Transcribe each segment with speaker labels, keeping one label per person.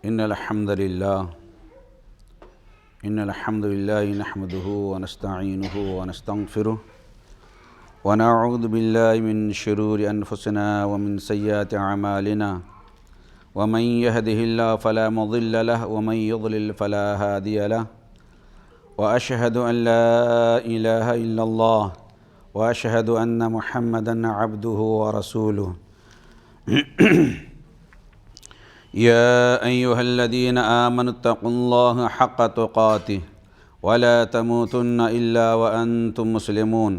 Speaker 1: إن الحمد لله نحمده ونستعينه ونستغفره ونعوذ بالله من شرور أنفسنا ومن سيئات أعمالنا ومن يهده الله فلا مضل له ومن يضلل فلا هادي له وأشهد أن لا إله إلا الله وأشهد أن محمدًا عبده ورسوله يا أيها الذين آمنوا اتقوا الله حق تقاته ولا تموتن إلا وأنتم مسلمون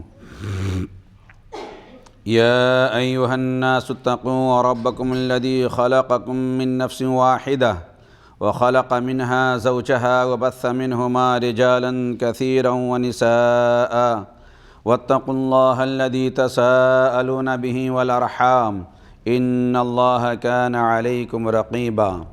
Speaker 1: يا أيها الناس اتقوا ربكم الذي خلقكم من نفس واحدة وخلق منها زوجها وبث منهما رجالا كثيرا ونساء واتقوا الله الذي تساءلون به والأرحام إن الله كان عليكم رقيبا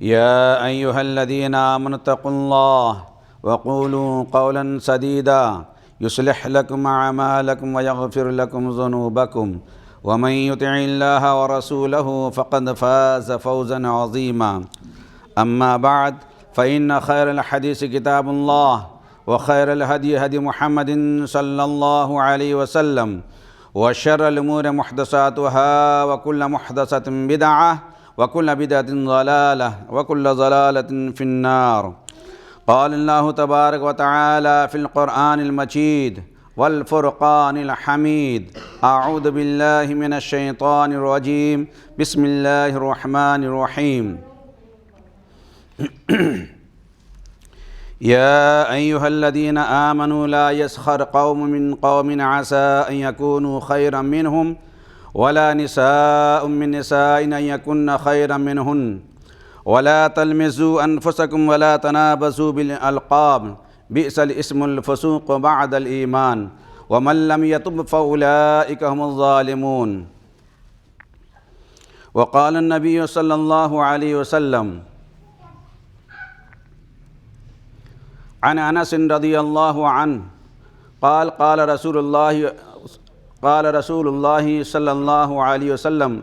Speaker 1: يا أيها الذين آمنوا اتقوا الله وقولوا قولا سديدا يصلح لكم أعمالكم ويغفر لكم ذنوبكم ومن يطع الله ورسوله فقد فاز فوزا عظيما أما بعد فإن خير الحديث كتاب الله وخير الهدي هدي محمد صلى الله عليه وسلم وشر الأمور محدثاتها وكل محدثة بدعة وكل بدعة ضلالة وكل ضلالة في النار قال الله تبارك وتعالى في القرآن المجيد والفرقان الحميد أعوذ بالله من الشيطان الرجيم بسم الله الرحمن الرحيم يا أيها الذين آمنوا لا يسخر قوم من قوم عسى أن يكونوا خيرا منهم ولا نساء من نساء أن يكن خيرا منهن ولا تلمزوا أنفسكم ولا تنابزوا بالألقاب بئس الاسم الفسوق بعد الإيمان ومن لم يتب فأولئك هم الظالمون وقال النبي صلى الله عليه وسلم عن انس رضی اللہ عنہ قال قال رسول اللہ صلی اللہ علیہ وسلم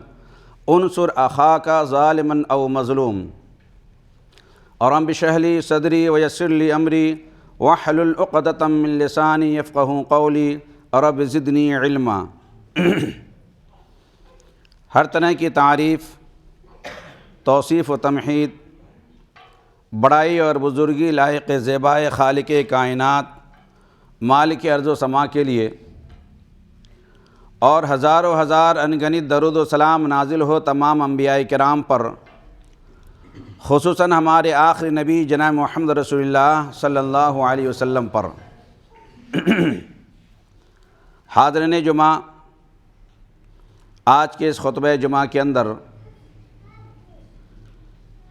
Speaker 1: انصر اخاک ظالما او مظلوم رب اشرح لي صدری ویسر لي امری واحلل عقدۃ من لسانی یفقہوا قولی رب زدنی علما۔ ہر طرح کی تعریف، توصیف و تمحید، بڑائی اور بزرگی لائق زیبائے خالق کائنات مالک ارض و سما کے لیے، اور ہزاروں ہزار انگنت درود و سلام نازل ہو تمام انبیاء کرام پر، خصوصاً ہمارے آخری نبی جناب محمد رسول اللہ صلی اللہ علیہ وسلم پر۔ حاضرین جمعہ، آج کے اس خطبہ جمعہ کے اندر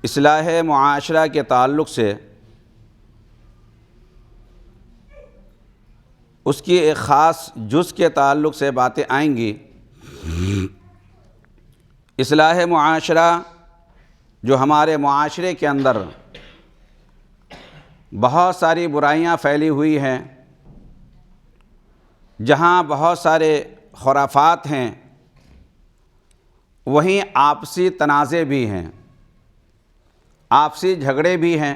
Speaker 1: اصلاح معاشرہ کے تعلق سے اس کی ایک خاص جز کے تعلق سے باتیں آئیں گی۔ اصلاح معاشرہ جو ہمارے معاشرے کے اندر بہت ساری برائیاں پھیلی ہوئی ہیں، جہاں بہت سارے خرافات ہیں، وہیں آپسی تنازع بھی ہیں، آپسی جھگڑے بھی ہیں،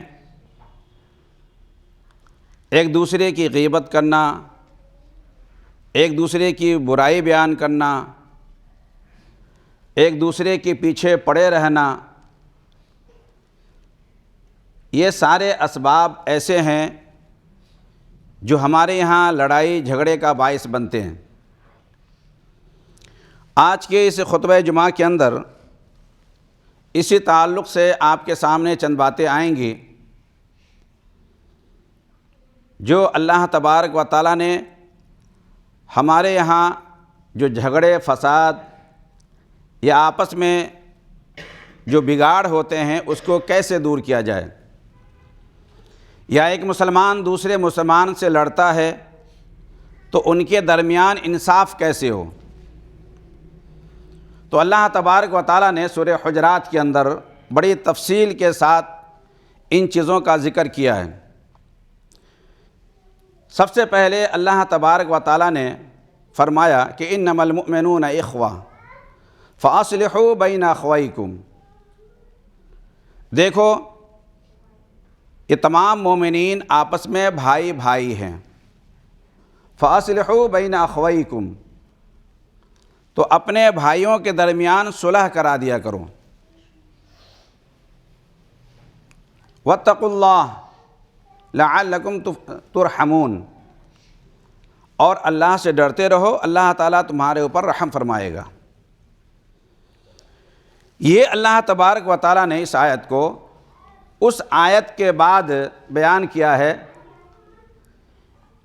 Speaker 1: ایک دوسرے کی غیبت کرنا، ایک دوسرے کی برائی بیان کرنا، ایک دوسرے کے پیچھے پڑے رہنا، یہ سارے اسباب ایسے ہیں جو ہمارے یہاں لڑائی جھگڑے کا باعث بنتے ہیں۔ آج کے اس خطبہ جمعہ کے اندر اسی تعلق سے آپ کے سامنے چند باتیں آئیں گی جو اللہ تبارک و تعالیٰ نے ہمارے یہاں جو جھگڑے فساد یا آپس میں جو بگاڑ ہوتے ہیں اس کو کیسے دور کیا جائے، یا ایک مسلمان دوسرے مسلمان سے لڑتا ہے تو ان کے درمیان انصاف کیسے ہو۔ تو اللہ تبارک و تعالیٰ نے سورہ حجرات کے اندر بڑی تفصیل کے ساتھ ان چیزوں کا ذکر کیا ہے۔ سب سے پہلے اللہ تبارک و تعالیٰ نے فرمایا کہ انما المؤمنون اخوہ فاصلحوا بین اخویکم، دیکھو یہ تمام مومنین آپس میں بھائی بھائی ہیں، فَأَصْلِحُوا بَيْنَ أَخْوَيْكُمْ، تو اپنے بھائیوں کے درمیان صلح کرا دیا کرو، وَاتَّقُوا اللَّهَ لَعَلَّكُمْ تُرْحَمُونَ، اور اللہ سے ڈرتے رہو، اللہ تعالیٰ تمہارے اوپر رحم فرمائے گا۔ یہ اللہ تبارک و تعالیٰ نے اس آیت کو اس آیت کے بعد بیان کیا ہے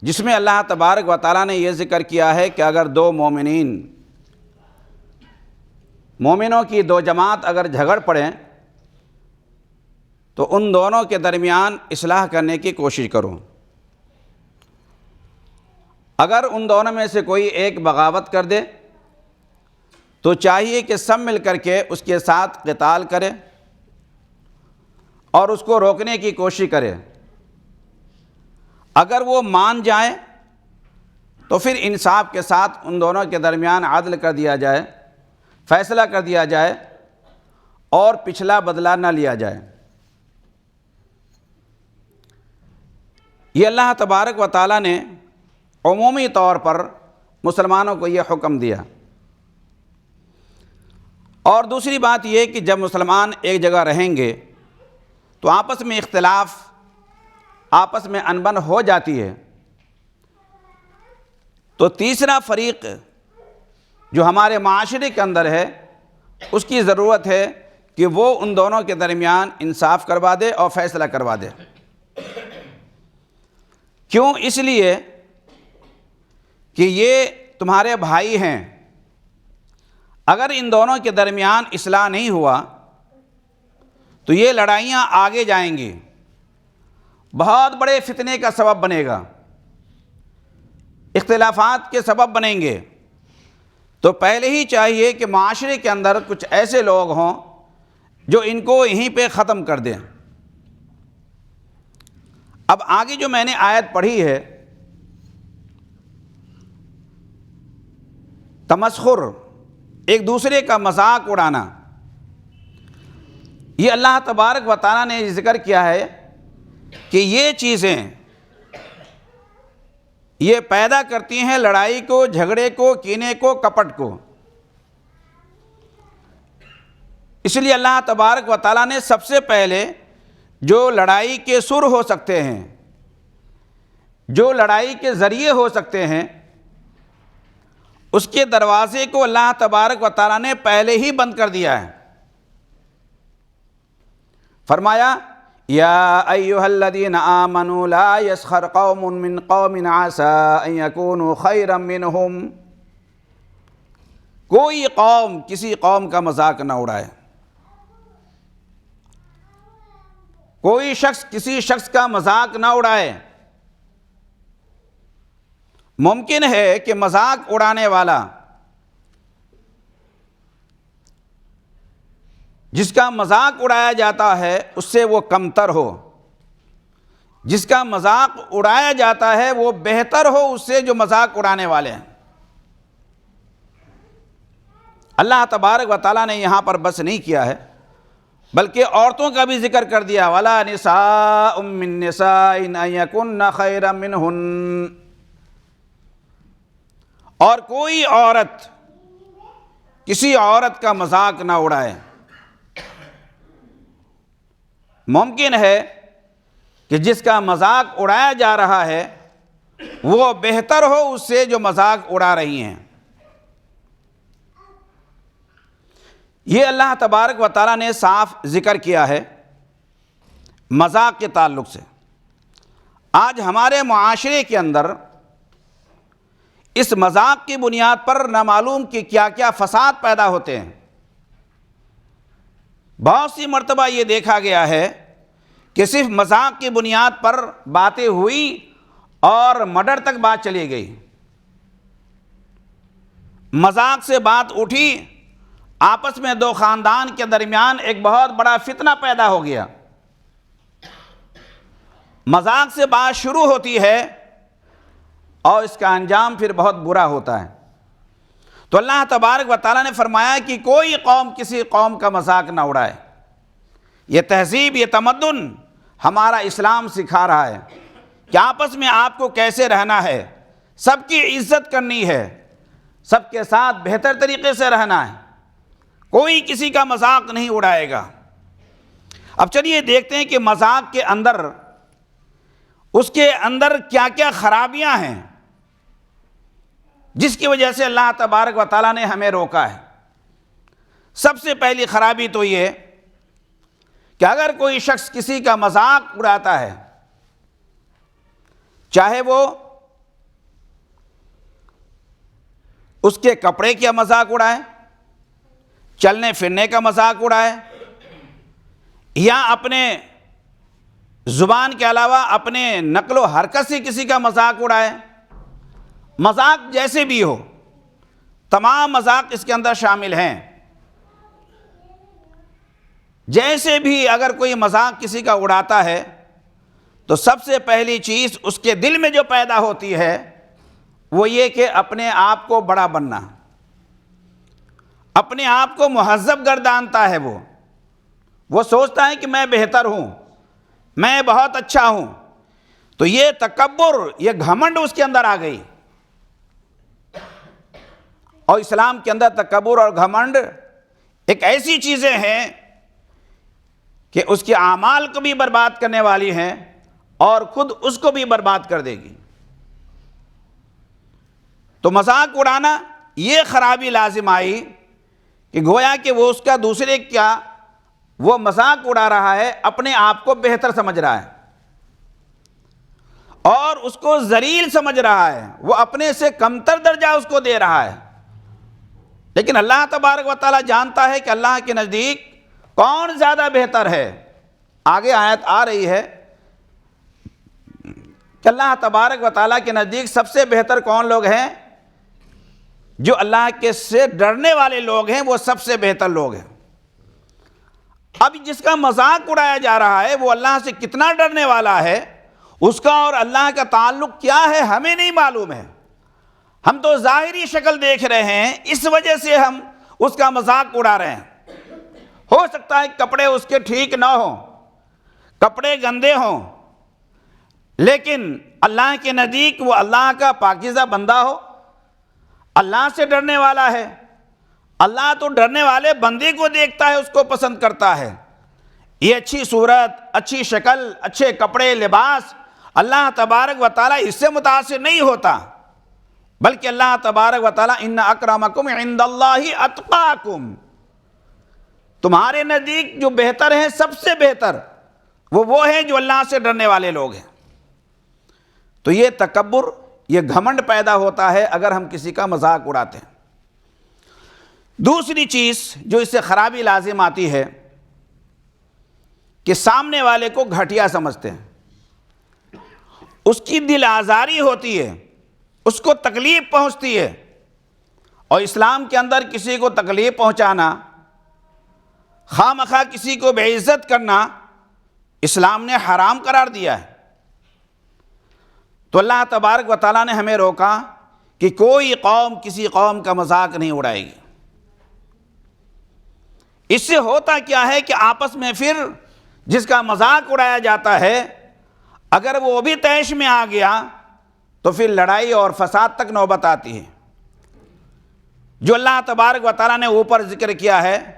Speaker 1: جس میں اللہ تبارک و تعالیٰ نے یہ ذکر کیا ہے کہ اگر دو مومنوں کی دو جماعت اگر جھگڑ پڑیں تو ان دونوں کے درمیان اصلاح کرنے کی کوشش کرو۔ اگر ان دونوں میں سے کوئی ایک بغاوت کر دے تو چاہیے کہ سب مل کر کے اس کے ساتھ قتال کرے اور اس کو روکنے کی کوشش کرے۔ اگر وہ مان جائیں تو پھر انصاف کے ساتھ ان دونوں کے درمیان عدل کر دیا جائے، فیصلہ کر دیا جائے اور پچھلا بدلہ نہ لیا جائے۔ یہ اللہ تبارک و تعالیٰ نے عمومی طور پر مسلمانوں کو یہ حکم دیا۔ اور دوسری بات یہ کہ جب مسلمان ایک جگہ رہیں گے تو آپس میں اختلاف، آپس میں انبن ہو جاتی ہے، تو تیسرا فریق جو ہمارے معاشرے کے اندر ہے اس کی ضرورت ہے کہ وہ ان دونوں کے درمیان انصاف کروا دے اور فیصلہ کروا دے۔ کیوں؟ اس لیے کہ یہ تمہارے بھائی ہیں، اگر ان دونوں کے درمیان اصلاح نہیں ہوا تو یہ لڑائیاں آگے جائیں گی، بہت بڑے فتنے کا سبب بنے گا، اختلافات کے سبب بنیں گے۔ تو پہلے ہی چاہیے کہ معاشرے کے اندر کچھ ایسے لوگ ہوں جو ان کو یہیں پہ ختم کر دیں۔ اب آگے جو میں نے آیت پڑھی ہے، تمسخر، ایک دوسرے کا مذاق اڑانا، یہ اللہ تبارک و تعالیٰ نے ذکر کیا ہے کہ یہ چیزیں یہ پیدا کرتی ہیں لڑائی کو، جھگڑے کو، کینے کو، کپٹ کو۔ اس لیے اللہ تبارک و تعالیٰ نے سب سے پہلے جو لڑائی کے سر ہو سکتے ہیں، جو لڑائی کے ذریعے ہو سکتے ہیں، اس کے دروازے کو اللہ تبارک و تعالیٰ نے پہلے ہی بند کر دیا ہے۔ فرمایا یا ایھا الذین آمنوا لا یسخر قوم من قوم عسى ان یکونوا خیرا منہم، کوئی قوم کسی قوم کا مذاق نہ اڑائے، کوئی شخص کسی شخص کا مذاق نہ اڑائے۔ ممکن ہے کہ مذاق اڑانے والا جس کا مذاق اڑایا جاتا ہے اس سے وہ کمتر ہو، جس کا مذاق اڑایا جاتا ہے وہ بہتر ہو اس سے جو مذاق اڑانے والے ہیں۔ اللہ تبارک و تعالیٰ نے یہاں پر بس نہیں کیا ہے بلکہ عورتوں کا بھی ذکر کر دیا، وَلَا نِسَاءٌ مِّن نِّسَاءٍ أَن يَكُنَّ خَيْرًا مِّنْهُنَّ، اور کوئی عورت کسی عورت کا مذاق نہ اڑائے۔ ممکن ہے کہ جس کا مذاق اڑایا جا رہا ہے وہ بہتر ہو اس سے جو مذاق اڑا رہی ہیں۔ یہ اللہ تبارک و تعالیٰ نے صاف ذکر کیا ہے مذاق کے تعلق سے۔ آج ہمارے معاشرے کے اندر اس مذاق کی بنیاد پر نہ معلوم کہ کیا کیا فساد پیدا ہوتے ہیں۔ بہت سی مرتبہ یہ دیکھا گیا ہے کہ صرف مذاق کی بنیاد پر باتیں ہوئی اور مرڈر تک بات چلی گئی، مذاق سے بات اٹھی، آپس میں دو خاندان کے درمیان ایک بہت بڑا فتنہ پیدا ہو گیا۔ مذاق سے بات شروع ہوتی ہے اور اس کا انجام پھر بہت برا ہوتا ہے۔ تو اللہ تبارک و تعالیٰ نے فرمایا کہ کوئی قوم کسی قوم کا مذاق نہ اڑائے، یہ تہذیب، یہ تمدن ہمارا اسلام سکھا رہا ہے کہ آپس میں آپ کو کیسے رہنا ہے، سب کی عزت کرنی ہے، سب کے ساتھ بہتر طریقے سے رہنا ہے، کوئی کسی کا مذاق نہیں اڑائے گا۔ اب چلیے دیکھتے ہیں کہ مذاق کے اندر اس کے اندر کیا کیا خرابیاں ہیں جس کی وجہ سے اللہ تبارک و تعالیٰ نے ہمیں روکا ہے۔ سب سے پہلی خرابی تو یہ کہ اگر کوئی شخص کسی کا مذاق اڑاتا ہے، چاہے وہ اس کے کپڑے کا مذاق اڑائے، چلنے پھرنے کا مذاق اڑائے، یا اپنے زبان کے علاوہ اپنے نقل و حرکت سے کسی کا مذاق اڑائے، مذاق جیسے بھی ہو، تمام مذاق اس کے اندر شامل ہیں۔ جیسے بھی اگر کوئی مذاق کسی کا اڑاتا ہے تو سب سے پہلی چیز اس کے دل میں جو پیدا ہوتی ہے وہ یہ کہ اپنے آپ کو بڑا بننا، اپنے آپ کو مہذب گردانتا ہے۔ وہ سوچتا ہے کہ میں بہتر ہوں، میں بہت اچھا ہوں، تو یہ تکبر، یہ گھمنڈ اس کے اندر آ گئی۔ اور اسلام کے اندر تکبر اور گھمنڈ ایک ایسی چیزیں ہیں کہ اس کے اعمال کو بھی برباد کرنے والی ہیں اور خود اس کو بھی برباد کر دے گی۔ تو مذاق اڑانا یہ خرابی لازم آئی کہ گویا کہ وہ اس کا دوسرے کیا، وہ مذاق اڑا رہا ہے، اپنے آپ کو بہتر سمجھ رہا ہے اور اس کو ذلیل سمجھ رہا ہے، وہ اپنے سے کمتر درجہ اس کو دے رہا ہے۔ لیکن اللہ تبارک و تعالیٰ جانتا ہے کہ اللہ کے نزدیک کون زیادہ بہتر ہے۔ آگے آیت آ رہی ہے کہ اللہ تبارک و تعالیٰ کے نزدیک سب سے بہتر کون لوگ ہیں؟ جو اللہ کے سے ڈرنے والے لوگ ہیں، وہ سب سے بہتر لوگ ہیں۔ اب جس کا مذاق اڑایا جا رہا ہے وہ اللہ سے کتنا ڈرنے والا ہے، اس کا اور اللہ کا تعلق کیا ہے ہمیں نہیں معلوم ہے۔ ہم تو ظاہری شکل دیکھ رہے ہیں، اس وجہ سے ہم اس کا مذاق اڑا رہے ہیں۔ ہو سکتا ہے کپڑے اس کے ٹھیک نہ ہوں، کپڑے گندے ہوں، لیکن اللہ کے نزدیک وہ اللہ کا پاکیزہ بندہ ہو، اللہ سے ڈرنے والا ہے۔ اللہ تو ڈرنے والے بندے کو دیکھتا ہے، اس کو پسند کرتا ہے۔ یہ اچھی صورت، اچھی شکل، اچھے کپڑے، لباس، اللہ تبارک و تعالیٰ اس سے متاثر نہیں ہوتا، بلکہ اللہ تبارک و تعالیٰ ان اکرمکم عند اللہ اتقاکم، تمہارے نزدیک جو بہتر ہیں، سب سے بہتر وہ ہیں جو اللہ سے ڈرنے والے لوگ ہیں۔ تو یہ تکبر، یہ گھمنڈ پیدا ہوتا ہے اگر ہم کسی کا مذاق اڑاتے ہیں۔ دوسری چیز جو اس سے خرابی لازم آتی ہے کہ سامنے والے کو گھٹیا سمجھتے ہیں، اس کی دل آزاری ہوتی ہے، اس کو تکلیف پہنچتی ہے۔ اور اسلام کے اندر کسی کو تکلیف پہنچانا، خواہ مخواہ کسی کو بے عزت کرنا، اسلام نے حرام قرار دیا ہے۔ تو اللہ تبارک و تعالیٰ نے ہمیں روکا کہ کوئی قوم کسی قوم کا مذاق نہیں اڑائے گی۔ اس سے ہوتا کیا ہے کہ آپس میں پھر جس کا مذاق اڑایا جاتا ہے، اگر وہ بھی طیش میں آ گیا تو پھر لڑائی اور فساد تک نوبت آتی ہے۔ جو اللہ تبارک و تعالیٰ نے اوپر ذکر کیا ہے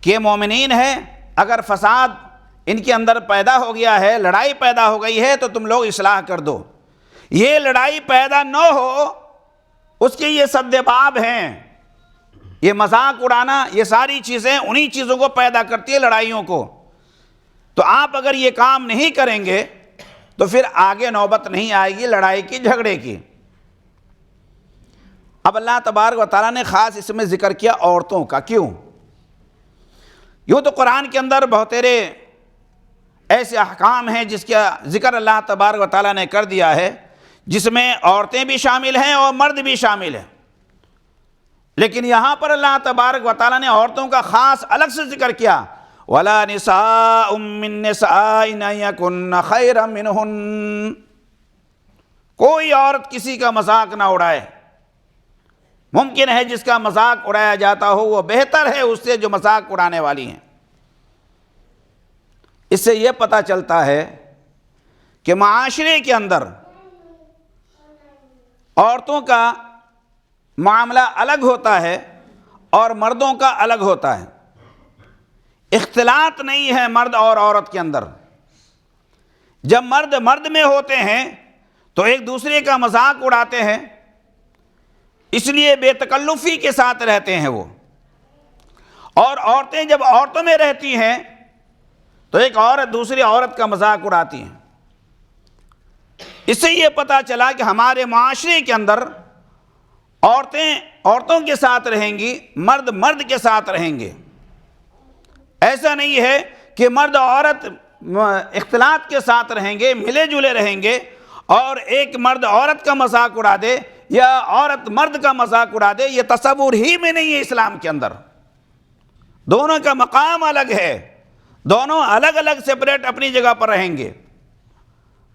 Speaker 1: کہ مومنین ہیں، اگر فساد ان کے اندر پیدا ہو گیا ہے، لڑائی پیدا ہو گئی ہے، تو تم لوگ اصلاح کر دو۔ یہ لڑائی پیدا نہ ہو، اس کے یہ سد باب ہیں۔ یہ مذاق اڑانا، یہ ساری چیزیں انہی چیزوں کو پیدا کرتی ہے، لڑائیوں کو۔ تو آپ اگر یہ کام نہیں کریں گے تو پھر آگے نوبت نہیں آئے گی لڑائی کی، جھگڑے کی۔ اب اللہ تبارک و تعالیٰ نے خاص اس میں ذکر کیا عورتوں کا۔ کیوں؟ یوں تو قرآن کے اندر بہتیرے ایسے احکام ہیں جس کا ذکر اللہ تبارک و تعالیٰ نے کر دیا ہے، جس میں عورتیں بھی شامل ہیں اور مرد بھی شامل ہیں، لیکن یہاں پر اللہ تبارک و تعالیٰ نے عورتوں کا خاص الگ سے ذکر کیا۔ وَلَا نِسَاءٌ مِّن نِّسَاءٍ يَكُنَّ خَيْرًا مِّنْهُنَّ، کوئی عورت کسی کا مذاق نہ اڑائے۔ ممکن ہے جس کا مذاق اڑایا جاتا ہو وہ بہتر ہے اس سے جو مذاق اڑانے والی ہیں۔ اس سے یہ پتہ چلتا ہے کہ معاشرے کے اندر عورتوں کا معاملہ الگ ہوتا ہے اور مردوں کا الگ ہوتا ہے۔ اختلاط نہیں ہے مرد اور عورت کے اندر۔ جب مرد مرد میں ہوتے ہیں تو ایک دوسرے کا مذاق اڑاتے ہیں، اس لیے بے تکلفی کے ساتھ رہتے ہیں وہ، اور عورتیں جب عورتوں میں رہتی ہیں تو ایک عورت دوسری عورت کا مذاق اڑاتی ہیں۔ اس سے یہ پتہ چلا کہ ہمارے معاشرے کے اندر عورتیں عورتوں کے ساتھ رہیں گی، مرد مرد کے ساتھ رہیں گے۔ ایسا نہیں ہے کہ مرد عورت اختلاط کے ساتھ رہیں گے، ملے جلے رہیں گے، اور ایک مرد عورت کا مذاق اڑا دے یا عورت مرد کا مذاق اڑا دے، یہ تصور ہی میں نہیں ہے اسلام کے اندر۔ دونوں کا مقام الگ ہے، دونوں الگ الگ سپریٹ اپنی جگہ پر رہیں گے۔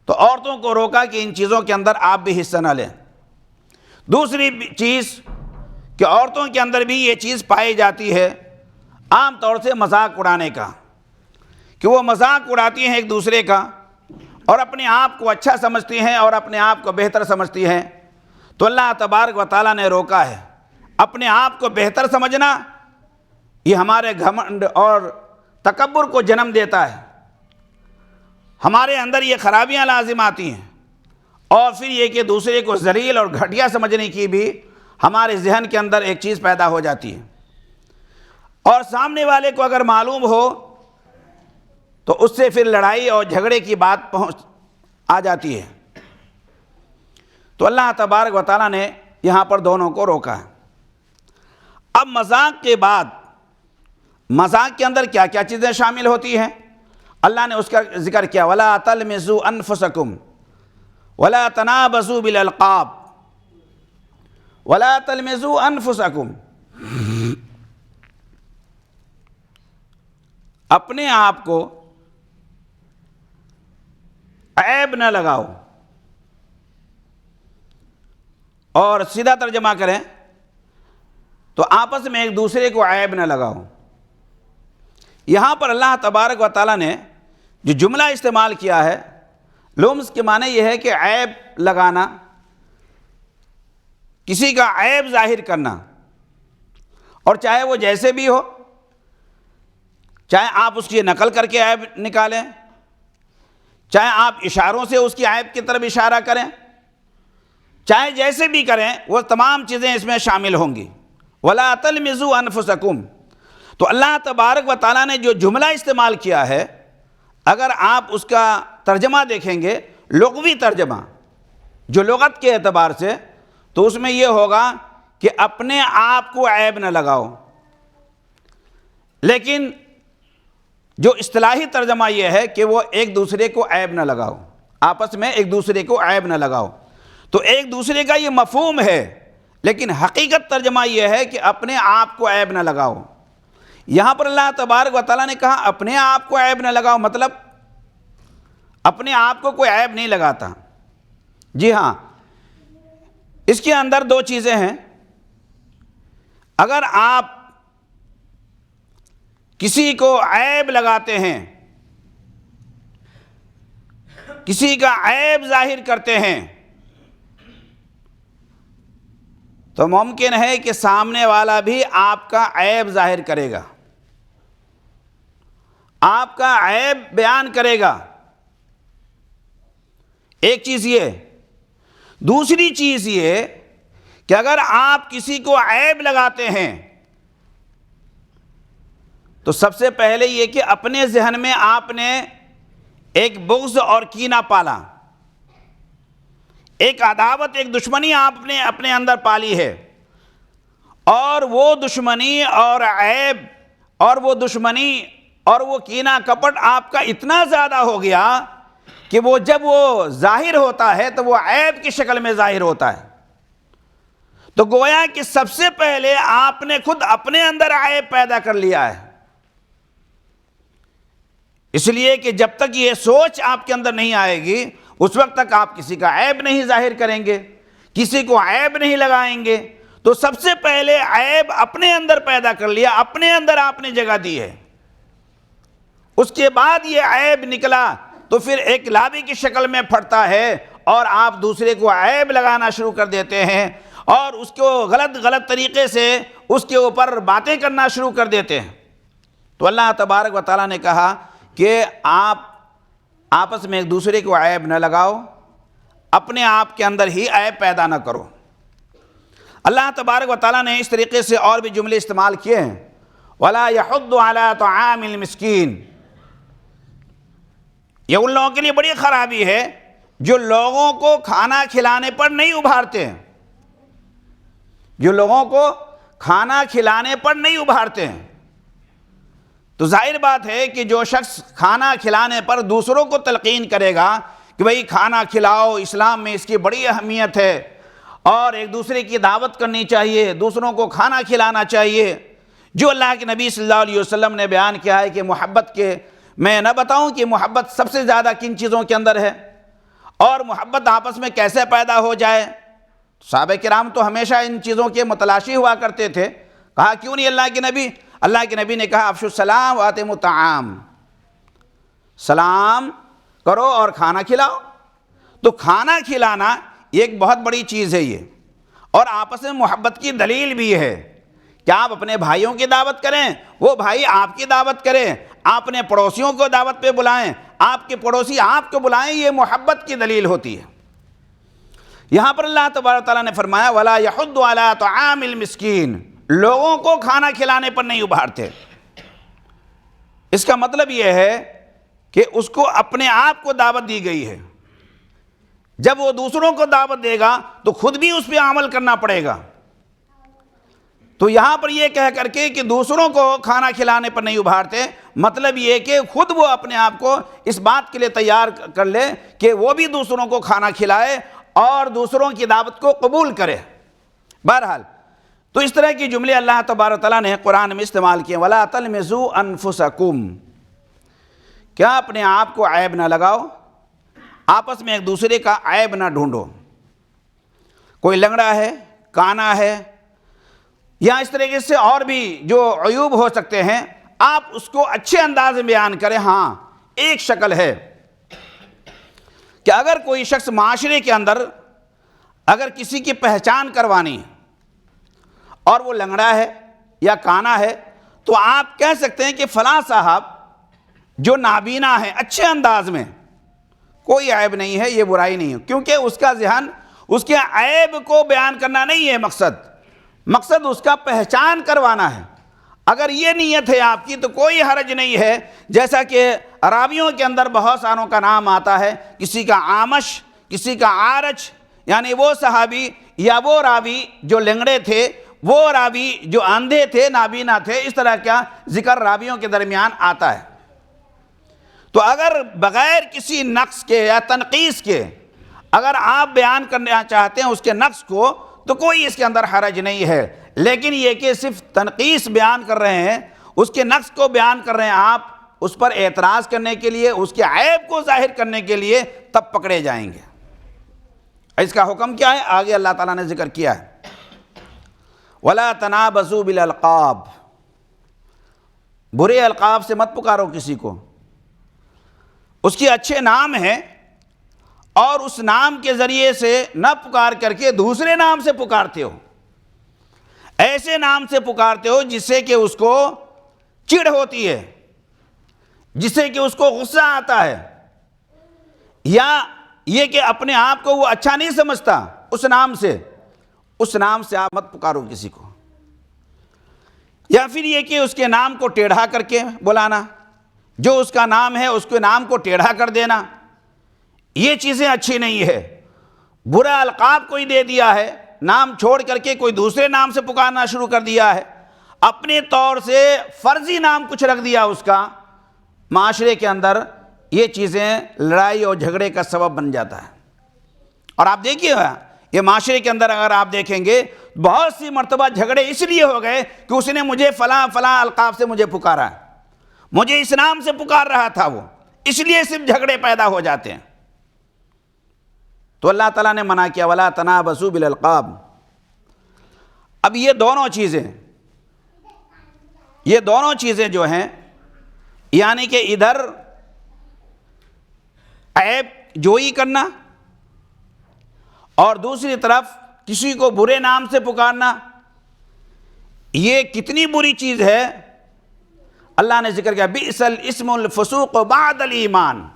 Speaker 1: تو عورتوں کو روکا کہ ان چیزوں کے اندر آپ بھی حصہ نہ لیں۔ دوسری چیز کہ عورتوں کے اندر بھی یہ چیز پائی جاتی ہے عام طور سے مذاق اڑانے کا، کہ وہ مذاق اڑاتی ہیں ایک دوسرے کا اور اپنے آپ کو اچھا سمجھتی ہیں اور اپنے آپ کو بہتر سمجھتی ہیں۔ تو اللہ تبارک و تعالیٰ نے روکا ہے۔ اپنے آپ کو بہتر سمجھنا یہ ہمارے گھمنڈ اور تکبر کو جنم دیتا ہے، ہمارے اندر یہ خرابیاں لازم آتی ہیں، اور پھر یہ کہ دوسرے کو ذلیل اور گھٹیا سمجھنے کی بھی ہمارے ذہن کے اندر ایک چیز پیدا ہو جاتی ہے، اور سامنے والے کو اگر معلوم ہو تو اس سے پھر لڑائی اور جھگڑے کی بات آ جاتی ہے۔ تو اللہ تبارک و تعالیٰ نے یہاں پر دونوں کو روکا ہے۔ اب مذاق کے بعد مذاق کے اندر کیا کیا چیزیں شامل ہوتی ہیں اللہ نے اس کا ذکر کیا، وَلَا تَلْمِزُوا أَنفُسَكُمْ وَلَا تَنَابَزُوا بِالْأَلْقَابِ وَلَا تَلْمِزُوا أَنفُسَكُمْ، اپنے آپ کو عیب نہ لگاؤ، اور سیدھا ترجمہ کریں تو آپس میں ایک دوسرے کو عیب نہ لگاؤ۔ یہاں پر اللہ تبارک و تعالیٰ نے جو جملہ استعمال کیا ہے، لمز کے معنی یہ ہے کہ عیب لگانا، کسی کا عیب ظاہر کرنا، اور چاہے وہ جیسے بھی ہو، چاہے آپ اس کی نقل کر کے عیب نکالیں، چاہے آپ اشاروں سے اس کی عیب کی طرف اشارہ کریں، چاہے جیسے بھی کریں، وہ تمام چیزیں اس میں شامل ہوں گی۔ وَلَا تَلْمِزُوا أَنفُسَكُمْ، تو اللہ تبارک و تعالیٰ نے جو جملہ استعمال کیا ہے، اگر آپ اس کا ترجمہ دیکھیں گے، لغوی ترجمہ جو لغت کے اعتبار سے، تو اس میں یہ ہوگا کہ اپنے آپ کو عیب نہ لگاؤ، لیکن جو اصطلاحی ترجمہ یہ ہے کہ وہ ایک دوسرے کو عیب نہ لگاؤ، آپس میں ایک دوسرے کو عیب نہ لگاؤ۔ تو ایک دوسرے کا یہ مفہوم ہے، لیکن حقیقت ترجمہ یہ ہے کہ اپنے آپ کو عیب نہ لگاؤ۔ یہاں پر اللہ تبارک و تعالیٰ نے کہا اپنے آپ کو عیب نہ لگاؤ، مطلب اپنے آپ کو کوئی عیب نہیں لگاتا۔ جی ہاں، اس کے اندر دو چیزیں ہیں۔ اگر آپ کسی کو عیب لگاتے ہیں، کسی کا عیب ظاہر کرتے ہیں، تو ممکن ہے کہ سامنے والا بھی آپ کا عیب ظاہر کرے گا، آپ کا عیب بیان کرے گا۔ ایک چیز یہ، دوسری چیز یہ کہ اگر آپ کسی کو عیب لگاتے ہیں تو سب سے پہلے یہ کہ اپنے ذہن میں آپ نے ایک بغض اور کینہ پالا، ایک عداوت، ایک دشمنی آپ نے اپنے اندر پالی ہے، اور وہ دشمنی اور عیب اور وہ دشمنی اور وہ کینہ کپٹ آپ کا اتنا زیادہ ہو گیا کہ وہ جب وہ ظاہر ہوتا ہے تو وہ عیب کی شکل میں ظاہر ہوتا ہے۔ تو گویا کہ سب سے پہلے آپ نے خود اپنے اندر عیب پیدا کر لیا ہے، اس لیے کہ جب تک یہ سوچ آپ کے اندر نہیں آئے گی اس وقت تک آپ کسی کا عیب نہیں ظاہر کریں گے، کسی کو عیب نہیں لگائیں گے۔ تو سب سے پہلے عیب اپنے اندر پیدا کر لیا، اپنے اندر آپ نے جگہ دی ہے، اس کے بعد یہ عیب نکلا تو پھر ایک لابی کی شکل میں پھٹتا ہے اور آپ دوسرے کو عیب لگانا شروع کر دیتے ہیں اور اس کو غلط طریقے سے اس کے اوپر باتیں کرنا شروع کر دیتے ہیں۔ تو اللہ تبارک و تعالیٰ نے کہا کہ آپ آپس میں ایک دوسرے کو عیب نہ لگاؤ، اپنے آپ کے اندر ہی عیب پیدا نہ کرو۔ اللہ تبارک و تعالیٰ نے اس طریقے سے اور بھی جملے استعمال کیے ہیں، وَلَا يَحُضُّ عَلَىٰ طَعَامِ الْمِسْكِينِ۔ یہ ان لوگوں کے لیے بڑی خرابی ہے جو لوگوں کو کھانا کھلانے پر نہیں ابھارتے ہیں، جو لوگوں کو کھانا کھلانے پر نہیں ابھارتے ہیں۔ تو ظاہر بات ہے کہ جو شخص کھانا کھلانے پر دوسروں کو تلقین کرے گا کہ بھئی کھانا کھلاؤ، اسلام میں اس کی بڑی اہمیت ہے اور ایک دوسرے کی دعوت کرنی چاہیے، دوسروں کو کھانا کھلانا چاہیے، جو اللہ کے نبی صلی اللہ علیہ وسلم نے بیان کیا ہے کہ محبت کے میں نہ بتاؤں کہ محبت سب سے زیادہ کن چیزوں کے اندر ہے اور محبت آپس میں کیسے پیدا ہو جائے۔ صحابہ کرام تو ہمیشہ ان چیزوں کے متلاشی ہوا کرتے تھے۔ کہا کیوں نہیں اللہ کے نبی نے کہا افشوا السلام واتموا الطعام، سلام کرو اور کھانا کھلاؤ۔ تو کھانا کھلانا ایک بہت بڑی چیز ہے یہ، اور آپس میں محبت کی دلیل بھی ہے کہ آپ اپنے بھائیوں کی دعوت کریں، وہ بھائی آپ کی دعوت کریں، آپ اپنے پڑوسیوں کو دعوت پہ بلائیں، آپ کے پڑوسی آپ کو بلائیں، یہ محبت کی دلیل ہوتی ہے۔ یہاں پر اللہ تبارک و تعالیٰ نے فرمایا وَلَا يَحُضُّ عَلَىٰ طَعَامِ الْمِسْكِينِ، لوگوں کو کھانا کھلانے پر نہیں ابھارتے۔ اس کا مطلب یہ ہے کہ اس کو اپنے آپ کو دعوت دی گئی ہے، جب وہ دوسروں کو دعوت دے گا تو خود بھی اس پہ عمل کرنا پڑے گا۔ تو یہاں پر یہ کہہ کر کے کہ دوسروں کو کھانا کھلانے پر نہیں ابھارتے، مطلب یہ کہ خود وہ اپنے آپ کو اس بات کے لیے تیار کر لے کہ وہ بھی دوسروں کو کھانا کھلائے اور دوسروں کی دعوت کو قبول کرے۔ بہرحال تو اس طرح کی جملے اللہ تبارک و تعالیٰ نے قرآن میں استعمال کیے، وَلَا تَلْمِزُوا أَنفُسَكُمْ، کیا اپنے آپ کو عیب نہ لگاؤ، آپس میں ایک دوسرے کا عیب نہ ڈھونڈو۔ کوئی لنگڑا ہے، کانا ہے یا اس طریقے سے اور بھی جو عیوب ہو سکتے ہیں، آپ اس کو اچھے انداز میں بیان کریں۔ ہاں ایک شکل ہے کہ اگر کوئی شخص معاشرے کے اندر اگر کسی کی پہچان کروانی ہے اور وہ لنگڑا ہے یا کانا ہے تو آپ کہہ سکتے ہیں کہ فلاں صاحب جو نابینا ہے، اچھے انداز میں، کوئی عیب نہیں ہے، یہ برائی نہیں ہے، کیونکہ اس کا ذہن اس کے عیب کو بیان کرنا نہیں ہے، مقصد اس کا پہچان کروانا ہے۔ اگر یہ نیت ہے آپ کی تو کوئی حرج نہیں ہے، جیسا کہ راویوں کے اندر بہت ساروں کا نام آتا ہے، کسی کا عامش، کسی کا عارج، یعنی وہ صحابی یا وہ راوی جو لنگڑے تھے، وہ راوی جو اندھے تھے، نابینا تھے، اس طرح کا ذکر راویوں کے درمیان آتا ہے۔ تو اگر بغیر کسی نقص کے یا تنقیص کے اگر آپ بیان کرنا چاہتے ہیں اس کے نقص کو تو کوئی اس کے اندر حرج نہیں ہے، لیکن یہ کہ صرف تنقیص بیان کر رہے ہیں، اس کے نقص کو بیان کر رہے ہیں آپ، اس پر اعتراض کرنے کے لیے، اس کے عیب کو ظاہر کرنے کے لیے، تب پکڑے جائیں گے۔ اس کا حکم کیا ہے؟ آگے اللہ تعالیٰ نے ذکر کیا ہے وَلَا تَنَابَزُوا بِالْأَلْقَابِ، برے القاب سے مت پکارو کسی کو، اس کے اچھے نام ہیں اور اس نام کے ذریعے سے نہ پکار کر کے دوسرے نام سے پکارتے ہو، ایسے نام سے پکارتے ہو جس سے کہ اس کو چڑ ہوتی ہے، جس سے کہ اس کو غصہ آتا ہے، یا یہ کہ اپنے آپ کو وہ اچھا نہیں سمجھتا، اس نام سے آپ مت پکارو کسی کو، یا پھر یہ کہ اس کے نام کو ٹیڑھا کر کے بلانا، جو اس کا نام ہے اس کے نام کو ٹیڑھا کر دینا، یہ چیزیں اچھی نہیں ہے۔ برا القاب کوئی دے دیا ہے، نام چھوڑ کر کے کوئی دوسرے نام سے پکارنا شروع کر دیا ہے، اپنے طور سے فرضی نام کچھ رکھ دیا اس کا، معاشرے کے اندر یہ چیزیں لڑائی اور جھگڑے کا سبب بن جاتا ہے۔ اور آپ دیکھیے یہ معاشرے کے اندر اگر آپ دیکھیں گے بہت سی مرتبہ جھگڑے اس لیے ہو گئے کہ اس نے مجھے فلاں فلاں القاب سے مجھے پکارا ہے، مجھے اس نام سے پکار رہا تھا وہ، اس لیے صرف جھگڑے پیدا ہو جاتے ہیں۔ تو اللہ تعالیٰ نے منع کیا وَلَا تَنَابَزُوا بِالْأَلْقَابِ۔ اب یہ دونوں چیزیں جو ہیں یعنی کہ ادھر عیب جوئی کرنا اور دوسری طرف کسی کو برے نام سے پکارنا، یہ کتنی بری چیز ہے۔ اللہ نے ذکر کیا بئس الاسم الفسوق بعد الایمان،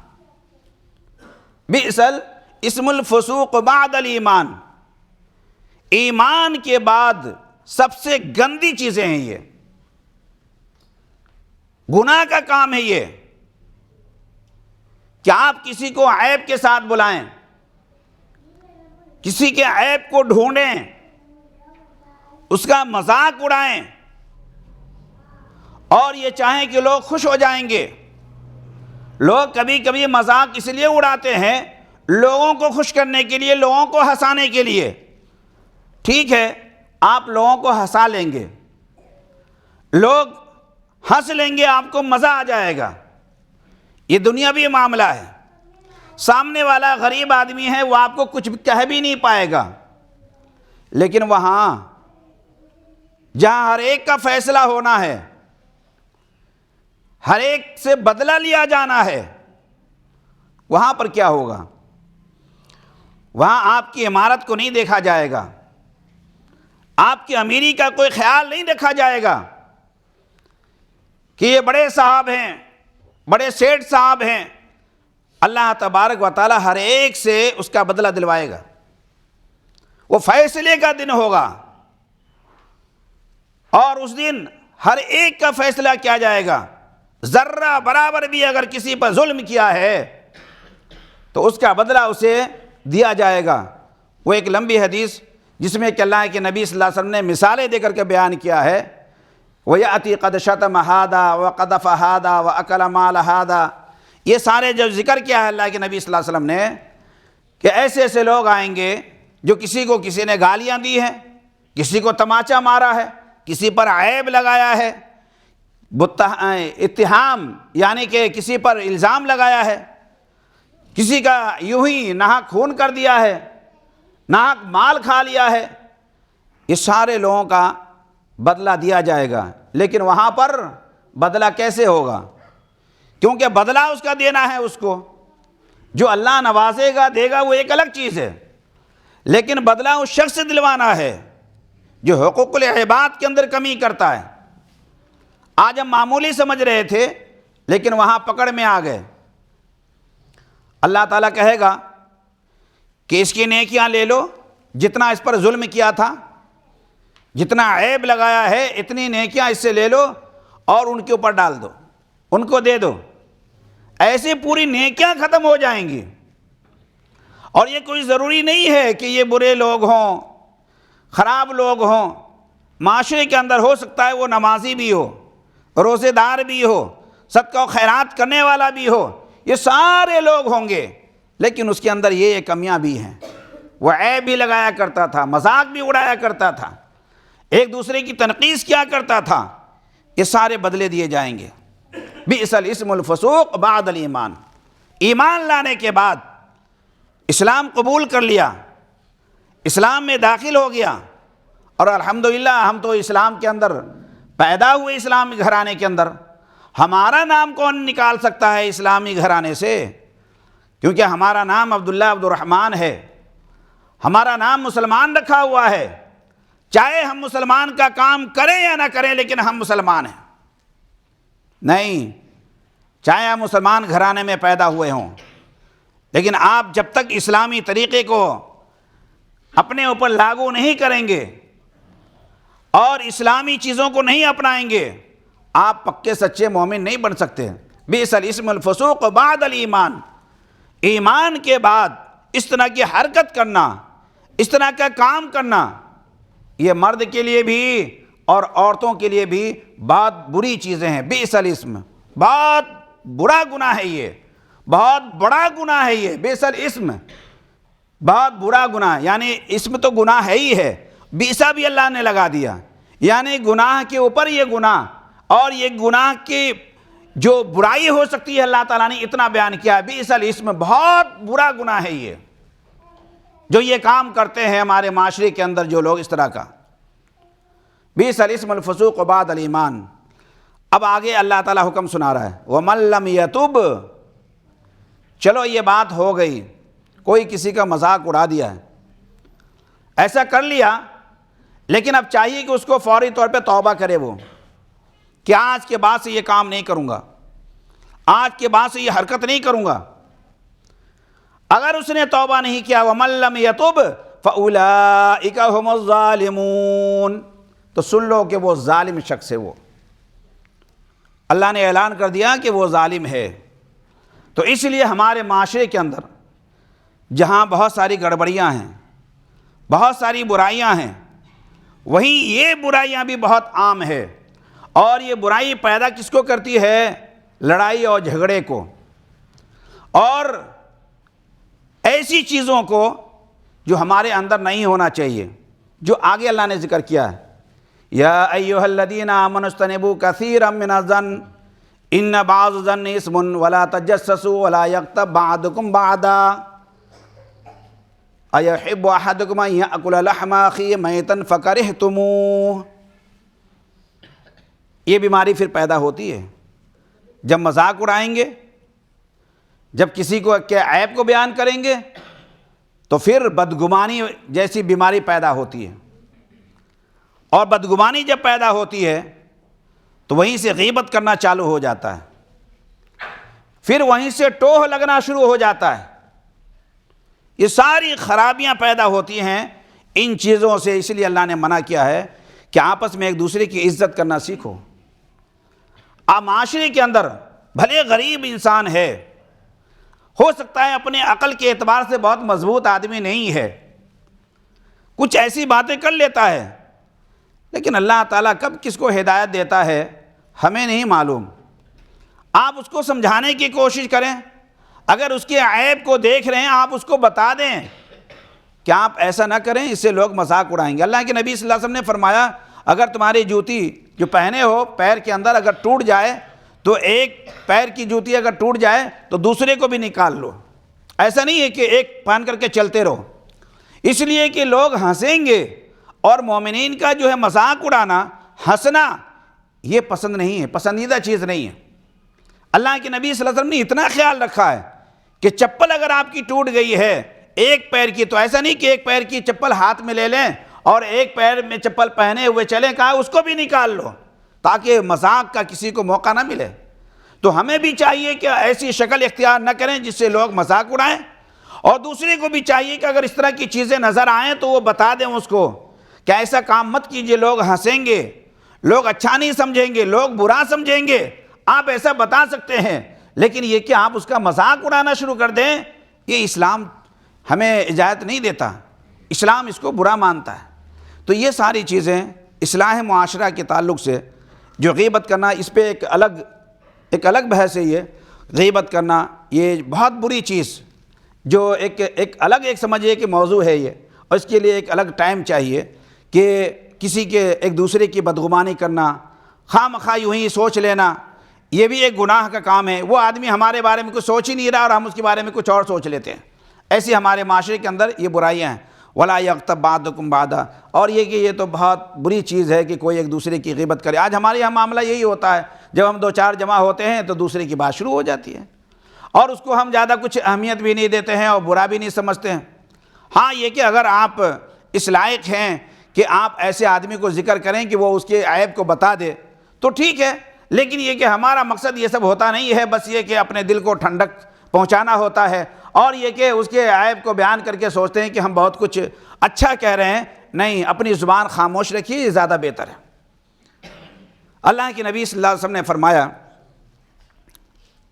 Speaker 1: بئس الاسم الفسوق بعد الایمان، ایمان کے بعد سب سے گندی چیزیں ہیں یہ، گناہ کا کام ہے یہ کہ آپ کسی کو عیب کے ساتھ بلائیں، کسی کے عیب کو ڈھونڈیں، اس کا مذاق اڑائیں اور یہ چاہیں کہ لوگ خوش ہو جائیں گے۔ لوگ کبھی کبھی مذاق اس لیے اڑاتے ہیں لوگوں کو خوش کرنے کے لیے، لوگوں کو ہنسانے کے لیے۔ ٹھیک ہے، آپ لوگوں کو ہنسا لیں گے، لوگ ہنس لیں گے، آپ کو مزہ آ جائے گا، یہ دنیاوی معاملہ ہے۔ سامنے والا غریب آدمی ہے، وہ آپ کو کچھ کہہ بھی نہیں پائے گا، لیکن وہاں جہاں ہر ایک کا فیصلہ ہونا ہے، ہر ایک سے بدلہ لیا جانا ہے، وہاں پر کیا ہوگا؟ وہاں آپ کی عمارت کو نہیں دیکھا جائے گا، آپ کی امیری کا کوئی خیال نہیں رکھا جائے گا کہ یہ بڑے صاحب ہیں، بڑے سیٹھ صاحب ہیں۔ اللہ تبارک و تعالی ہر ایک سے اس کا بدلہ دلوائے گا، وہ فیصلے کا دن ہوگا، اور اس دن ہر ایک کا فیصلہ کیا جائے گا۔ ذرہ برابر بھی اگر کسی پر ظلم کیا ہے تو اس کا بدلہ اسے دیا جائے گا۔ وہ ایک لمبی حدیث جس میں کہ اللہ کے نبی صلی اللہ علیہ وسلم نے مثالیں دے کر کے بیان کیا ہے، وَيَأْتِي قَدْ شَتَمَ هَذَا وَقَذَفَ هَذَا وَأَكَلَ مَالَ هَذَا، یہ سارے جو ذکر کیا ہے اللہ کے نبی صلی اللہ علیہ وسلم نے کہ ایسے ایسے لوگ آئیں گے جو کسی کو کسی نے گالیاں دی ہیں، کسی کو تماچا مارا ہے، کسی پر عیب لگایا ہے، اتہام یعنی کہ کسی پر الزام لگایا ہے، کسی کا یوں ہی ناحق خون کر دیا ہے، ناحق مال کھا لیا ہے، یہ سارے لوگوں کا بدلہ دیا جائے گا۔ لیکن وہاں پر بدلہ کیسے ہوگا؟ کیونکہ بدلہ اس کا دینا ہے، اس کو جو اللہ نوازے گا دے گا وہ ایک الگ چیز ہے، لیکن بدلہ اس شخص سے دلوانا ہے جو حقوق العباد کے اندر کمی کرتا ہے۔ آج ہم معمولی سمجھ رہے تھے لیکن وہاں پکڑ میں آ گئے۔ اللہ تعالیٰ کہے گا کہ اس کی نیکیاں لے لو، جتنا اس پر ظلم کیا تھا، جتنا عیب لگایا ہے، اتنی نیکیاں اس سے لے لو اور ان کے اوپر ڈال دو، ان کو دے دو۔ ایسے پوری نیکیاں ختم ہو جائیں گی۔ اور یہ کوئی ضروری نہیں ہے کہ یہ برے لوگ ہوں، خراب لوگ ہوں، معاشرے کے اندر ہو سکتا ہے وہ نمازی بھی ہو، روزے دار بھی ہو، صدقہ و خیرات کرنے والا بھی ہو، یہ سارے لوگ ہوں گے، لیکن اس کے اندر یہ کمیاں بھی ہیں۔ وہ عیب بھی لگایا کرتا تھا، مذاق بھی اڑایا کرتا تھا، ایک دوسرے کی تنقیص کیا کرتا تھا، یہ سارے بدلے دیے جائیں گے۔ بئس الاسم الفسوق بعد الایمان، ایمان لانے کے بعد اسلام قبول کر لیا، اسلام میں داخل ہو گیا، اور الحمدللہ ہم تو اسلام کے اندر پیدا ہوئے، اسلامی گھرانے کے اندر۔ ہمارا نام کون نکال سکتا ہے اسلامی گھرانے سے؟ کیونکہ ہمارا نام عبداللہ عبد الرحمن ہے، ہمارا نام مسلمان رکھا ہوا ہے، چاہے ہم مسلمان کا کام کریں یا نہ کریں لیکن ہم مسلمان ہیں۔ نہیں، چاہے ہم مسلمان گھرانے میں پیدا ہوئے ہوں، لیکن آپ جب تک اسلامی طریقے کو اپنے اوپر لاگو نہیں کریں گے اور اسلامی چیزوں کو نہیں اپنائیں گے، آپ پکے سچے مومن نہیں بن سکتے۔ بئس الاسم الفسوق بعد الایمان، ایمان کے بعد اس طرح کی حرکت کرنا، اس طرح کا کام کرنا، یہ مرد کے لیے بھی اور عورتوں کے لیے بھی بہت بری چیزیں ہیں۔ بئس الاسم، بہت برا گناہ ہے، یہ بہت بڑا گناہ ہے، یہ بئس الاسم بہت برا گناہ، یعنی اسم تو گناہ ہے ہی ہے، بئسا بھی اللہ نے لگا دیا، یعنی گناہ کے اوپر یہ گناہ، اور یہ گناہ کی جو برائی ہو سکتی ہے اللہ تعالیٰ نے اتنا بیان کیا ہے۔ بئس الاسم، بہت برا گناہ ہے یہ جو یہ کام کرتے ہیں ہمارے معاشرے کے اندر جو لوگ اس طرح کا۔ بئس الاسم الفسوق بعد الایمان، اب آگے اللہ تعالیٰ حکم سنا رہا ہے وَمَن لَّمْ يَتُبْ، چلو یہ بات ہو گئی، کوئی کسی کا مذاق اڑا دیا ہے، ایسا کر لیا، لیکن اب چاہیے کہ اس کو فوری طور پہ توبہ کرے وہ، کہ آج کے بعد سے یہ کام نہیں کروں گا، آج کے بعد سے یہ حرکت نہیں کروں گا۔ اگر اس نے توبہ نہیں کیا وَمَن لَّمْ يَتُبْ فَأُولَٰئِكَ هُمُ الظَّالِمُونَ، تو سن لو کہ وہ ظالم شخص ہے، وہ اللہ نے اعلان کر دیا کہ وہ ظالم ہے۔ تو اس لیے ہمارے معاشرے کے اندر جہاں بہت ساری گڑبڑیاں ہیں، بہت ساری برائیاں ہیں، وہیں یہ برائیاں بھی بہت عام ہے، اور یہ برائی پیدا کس کو کرتی ہے؟ لڑائی اور جھگڑے کو، اور ایسی چیزوں کو جو ہمارے اندر نہیں ہونا چاہیے، جو آگے اللہ نے ذکر کیا ہے یا ایھا الذین آمنوا اجتنبوا کثیرا من الظن ان بعض الظن اثم ولا تجسسوا ولا یغتب بعضکم بعضا ایحب احدکم ان یأکل لحم اخیہ میتا فکرہتموہ۔ یہ بیماری پھر پیدا ہوتی ہے جب مذاق اڑائیں گے، جب کسی کو کے عیب کو بیان کریں گے، تو پھر بدگمانی جیسی بیماری پیدا ہوتی ہے، اور بدگمانی جب پیدا ہوتی ہے تو وہیں سے غیبت کرنا چالو ہو جاتا ہے، پھر وہیں سے ٹوہ لگنا شروع ہو جاتا ہے۔ یہ ساری خرابیاں پیدا ہوتی ہیں ان چیزوں سے، اس لیے اللہ نے منع کیا ہے کہ آپس میں ایک دوسرے کی عزت کرنا سیکھو۔ آپ معاشرے کے اندر بھلے غریب انسان ہے، ہو سکتا ہے اپنے عقل کے اعتبار سے بہت مضبوط آدمی نہیں ہے، کچھ ایسی باتیں کر لیتا ہے، لیکن اللہ تعالیٰ کب کس کو ہدایت دیتا ہے ہمیں نہیں معلوم۔ آپ اس کو سمجھانے کی کوشش کریں، اگر اس کے عیب کو دیکھ رہے ہیں آپ اس کو بتا دیں کہ آپ ایسا نہ کریں، اس سے لوگ مذاق اڑائیں گے۔ اللہ کے نبی صلی اللہ علیہ وسلم نے فرمایا اگر تمہاری جوتی جو پہنے ہو پیر کے اندر اگر ٹوٹ جائے تو ایک پیر کی جوتی اگر ٹوٹ جائے تو دوسرے کو بھی نکال لو، ایسا نہیں ہے کہ ایک پہن کر کے چلتے رہو، اس لیے کہ لوگ ہنسیں گے، اور مومنین کا جو ہے مذاق اڑانا، ہنسنا، یہ پسند نہیں ہے، پسندیدہ چیز نہیں ہے۔ اللہ کے نبی صلی اللہ علیہ وسلم نے اتنا خیال رکھا ہے کہ چپل اگر آپ کی ٹوٹ گئی ہے ایک پیر کی، تو ایسا نہیں کہ ایک پیر کی چپل ہاتھ میں لے لیں اور ایک پیر میں چپل پہنے ہوئے چلیں، کہا اس کو بھی نکال لو تاکہ مذاق کا کسی کو موقع نہ ملے۔ تو ہمیں بھی چاہیے کہ ایسی شکل اختیار نہ کریں جس سے لوگ مذاق اڑائیں، اور دوسرے کو بھی چاہیے کہ اگر اس طرح کی چیزیں نظر آئیں تو وہ بتا دیں اس کو کہ ایسا کام مت کیجئے، لوگ ہنسیں گے، لوگ اچھا نہیں سمجھیں گے، لوگ برا سمجھیں گے۔ آپ ایسا بتا سکتے ہیں، لیکن یہ کہ آپ اس کا مذاق اڑانا شروع کر دیں، یہ اسلام ہمیں اجازت نہیں دیتا، اسلام اس کو برا مانتا ہے۔ تو یہ ساری چیزیں اصلاح معاشرہ کے تعلق سے، جو غیبت کرنا، اس پہ ایک الگ بحث ہے۔ یہ غیبت کرنا یہ بہت بری چیز، جو ایک الگ سمجھیے کہ موضوع ہے یہ، اور اس کے لیے ایک الگ ٹائم چاہیے کہ کسی کے ایک دوسرے کی بدگمانی کرنا، خواہ مخواہ یوں ہی سوچ لینا، یہ بھی ایک گناہ کا کام ہے۔ وہ آدمی ہمارے بارے میں کچھ سوچ ہی نہیں رہا اور ہم اس کے بارے میں کچھ اور سوچ لیتے ہیں، ایسی ہمارے معاشرے کے اندر یہ برائیاں ہیں۔ ولا یغتب بعضکم بعضا، اور یہ کہ یہ تو بہت بری چیز ہے کہ کوئی ایک دوسرے کی غیبت کرے۔ آج ہمارے یہاں معاملہ یہی ہوتا ہے، جب ہم دو چار جمع ہوتے ہیں تو دوسرے کی بات شروع ہو جاتی ہے، اور اس کو ہم زیادہ کچھ اہمیت بھی نہیں دیتے ہیں اور برا بھی نہیں سمجھتے ہیں۔ ہاں یہ کہ اگر آپ اس لائق ہیں کہ آپ ایسے آدمی کو ذکر کریں کہ وہ اس کے عیب کو بتا دے تو ٹھیک ہے، لیکن یہ کہ ہمارا مقصد یہ سب ہوتا نہیں ہے، بس یہ کہ اپنے دل کو ٹھنڈک پہنچانا ہوتا ہے، اور یہ کہ اس کے عیب کو بیان کر کے سوچتے ہیں کہ ہم بہت کچھ اچھا کہہ رہے ہیں۔ نہیں، اپنی زبان خاموش رکھیے، یہ زیادہ بہتر ہے۔ اللہ کے نبی صلی اللہ علیہ وسلم نے فرمایا،